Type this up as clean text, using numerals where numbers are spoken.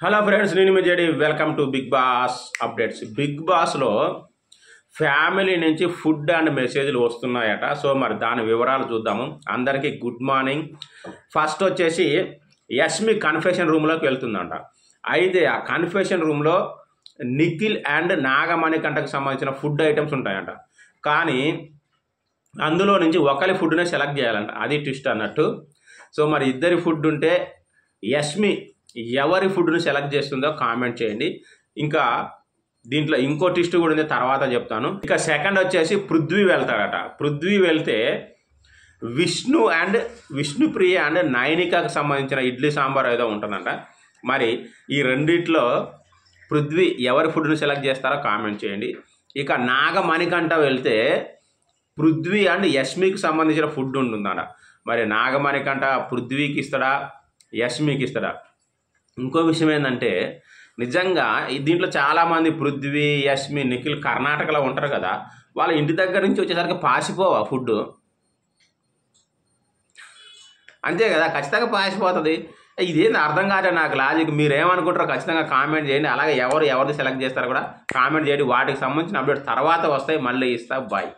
Hello friends, నేను మీ JD. Welcome to Big Boss updates. Big బాస్లో ఫ్యామిలీ నుంచి ఫుడ్ అండ్ మెసేజ్లు వస్తున్నాయట. సో మరి దాని వివరాలు చూద్దాము. అందరికీ గుడ్ మార్నింగ్. ఫస్ట్ వచ్చేసి యష్మి కన్ఫెషన్ రూమ్లోకి వెళ్తుందంట. అయితే ఆ కన్ఫెషన్ రూమ్లో నిఖిల్ అండ్ నాగమణికంటకు సంబంధించిన ఫుడ్ ఐటమ్స్ ఉంటాయంట. కానీ అందులో నుంచి ఒకరి ఫుడ్నే సెలెక్ట్ చేయాలంట. అది ట్విస్ట్ అన్నట్టు. సో మరి ఇద్దరి ఫుడ్ ఉంటే యష్మి ఎవరి ఫుడ్ను సెలెక్ట్ చేస్తుందో కామెంట్ చేయండి. ఇంకా దీంట్లో ఇంకో ట్విస్ట్ కూడా ఉంది, తర్వాత చెప్తాను. ఇక సెకండ్ వచ్చేసి పృథ్వీ వెళ్తాడట. పృథ్వీ వెళ్తే విష్ణుప్రియ అండ్ నైనికాకు సంబంధించిన ఇడ్లీ సాంబార్ ఏదో ఉంటుందంట. మరి ఈ రెండిట్లో పృథ్వీ ఎవరి ఫుడ్ను సెలెక్ట్ చేస్తారో కామెంట్ చేయండి. ఇక నాగమణికంట వెళ్తే పృథ్వీ అండ్ యష్మికి సంబంధించిన ఫుడ్ ఉంటుందట. మరి నాగమణికంట పృథ్వీకి ఇస్తాడా, యష్మికి ఇస్తాడా? ఇంకో విషయం ఏంటంటే, నిజంగా దీంట్లో చాలామంది పృథ్వీ, యష్మి, నిఖిల్ కర్ణాటకలో ఉంటారు కదా, వాళ్ళ ఇంటి దగ్గర నుంచి వచ్చేసరికి పాసిపోవా ఫుడ్? అంతే కదా, ఖచ్చితంగా పాసిపోతుంది. ఇదేంది అర్థం కాదు నాకు లాజిక్. మీరేమనుకుంటారో ఖచ్చితంగా కామెంట్ చేయండి. అలాగే ఎవరిది సెలెక్ట్ చేస్తారో కూడా కామెంట్ చేయండి. వాటికి సంబంధించిన అప్డేట్ తర్వాత వస్తాయి, మళ్ళీ ఇస్తా. బాయ్.